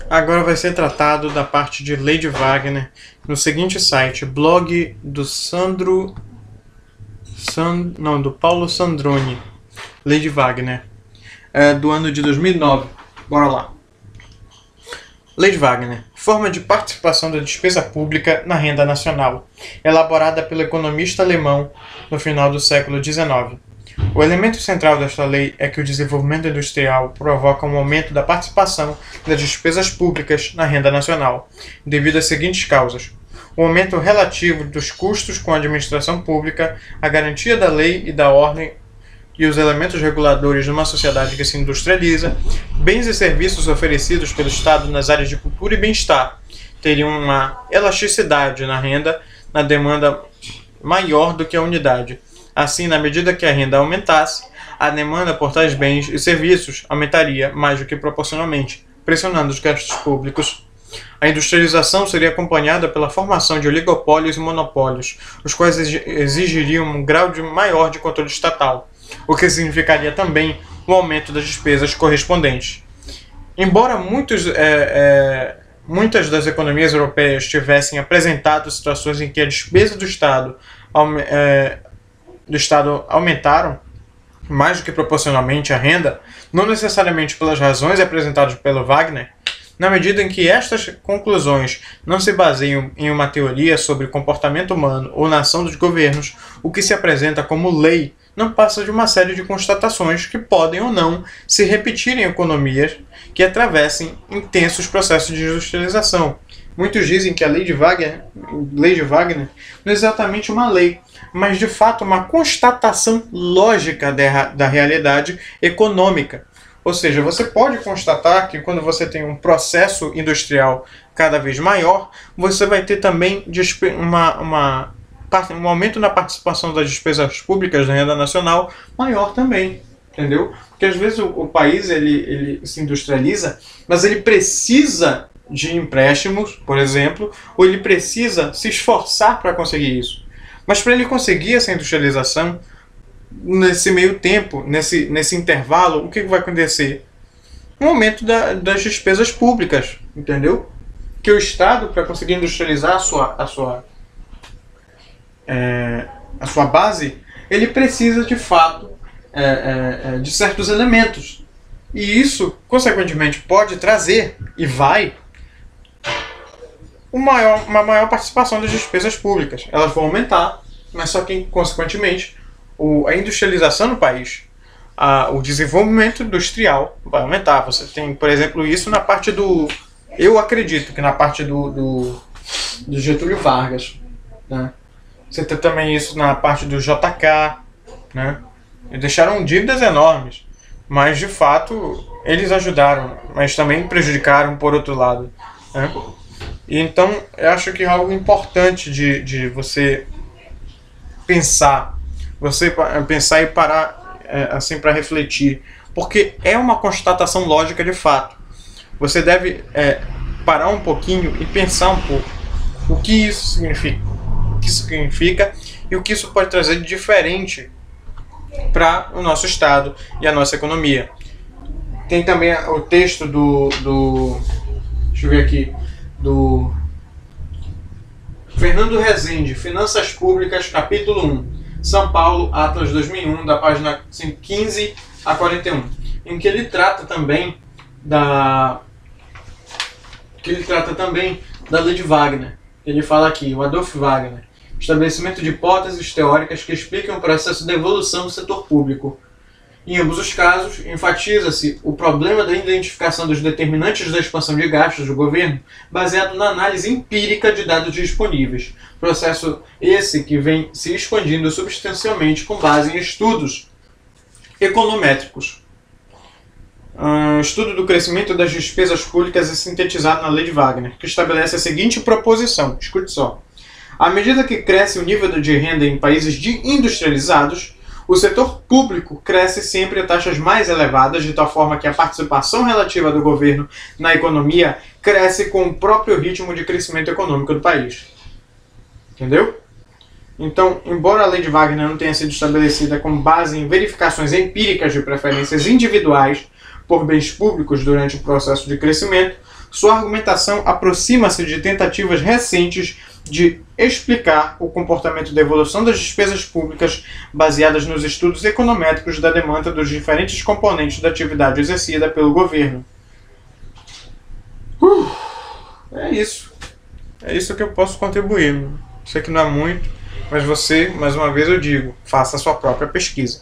Agora vai ser tratado da parte de Lei de Wagner no seguinte site, blog do do Paulo Sandroni, Lei de Wagner, do ano de 2009. Bora lá. Lei de Wagner, forma de participação da despesa pública na renda nacional, elaborada pelo economista alemão no final do século XIX. O elemento central desta lei é que o desenvolvimento industrial provoca um aumento da participação das despesas públicas na renda nacional, devido às seguintes causas: o aumento relativo dos custos com a administração pública, a garantia da lei e da ordem e os elementos reguladores de uma sociedade que se industrializa, bens e serviços oferecidos pelo Estado nas áreas de cultura e bem-estar teriam uma elasticidade na renda, na demanda maior do que a unidade. Assim, na medida que a renda aumentasse, a demanda por tais bens e serviços aumentaria mais do que proporcionalmente, pressionando os gastos públicos. A industrialização seria acompanhada pela formação de oligopólios e monopólios, os quais exigiriam um grau maior de controle estatal, o que significaria também o aumento das despesas correspondentes. Embora muitas das economias europeias tivessem apresentado situações em que a despesa do Estado aumentaram mais do que proporcionalmente à renda, não necessariamente pelas razões apresentadas pelo Wagner, na medida em que estas conclusões não se baseiam em uma teoria sobre comportamento humano ou na ação dos governos, o que se apresenta como lei não passa de uma série de constatações que podem ou não se repetir em economias que atravessem intensos processos de industrialização. Muitos dizem que a Lei de Wagner não é exatamente uma lei, mas de fato uma constatação lógica da realidade econômica. Ou seja, você pode constatar que quando você tem um processo industrial cada vez maior, você vai ter também um aumento na participação das despesas públicas da renda nacional maior também, entendeu? Porque às vezes o país ele se industrializa, mas ele precisa de empréstimos, por exemplo, ou ele precisa se esforçar para conseguir isso. Mas para ele conseguir essa industrialização, nesse meio tempo, nesse intervalo, o que vai acontecer? Um aumento das despesas públicas, entendeu? Que o Estado, para conseguir industrializar a sua base, ele precisa de fato de certos elementos. E isso, consequentemente, pode trazer, e vai, uma maior participação das despesas públicas. Elas vão aumentar, mas só que, consequentemente, a industrialização no país, o desenvolvimento industrial vai aumentar. Você tem, por exemplo, isso na parte do... Eu acredito que na parte do Getúlio Vargas, né? Você tem também isso na parte do JK, né? Eles deixaram dívidas enormes, mas de fato eles ajudaram, mas também prejudicaram por outro lado, né? E então eu acho que é algo importante de você pensar e parar assim para refletir, porque é uma constatação lógica de fato. Você deve parar um pouquinho e pensar um pouco o que isso significa e o que isso pode trazer de diferente para o nosso Estado e a nossa economia. Tem também o texto deixa eu ver aqui, do Fernando Rezende, Finanças Públicas, capítulo 1, São Paulo, Atlas 2001, da página 15 a 41, em que ele trata também da Lei de Wagner. Ele fala aqui, o Adolf Wagner, estabelecimento de hipóteses teóricas que explicam o processo de evolução do setor público. Em ambos os casos, enfatiza-se o problema da identificação dos determinantes da expansão de gastos do governo, baseado na análise empírica de dados disponíveis. Processo esse que vem se expandindo substancialmente com base em estudos econométricos. O estudo do crescimento das despesas públicas é sintetizado na Lei de Wagner, que estabelece a seguinte proposição, escute só. À medida que cresce o nível de renda em países industrializados, o setor público cresce sempre a taxas mais elevadas, de tal forma que a participação relativa do governo na economia cresce com o próprio ritmo de crescimento econômico do país. Entendeu? Então, embora a Lei de Wagner não tenha sido estabelecida com base em verificações empíricas de preferências individuais por bens públicos durante o processo de crescimento, Sua argumentação aproxima-se de tentativas recentes de explicar o comportamento da evolução das despesas públicas baseadas nos estudos econométricos da demanda dos diferentes componentes da atividade exercida pelo governo. É isso. É isso que eu posso contribuir. Sei que não é muito, mas você, mais uma vez eu digo, faça a sua própria pesquisa.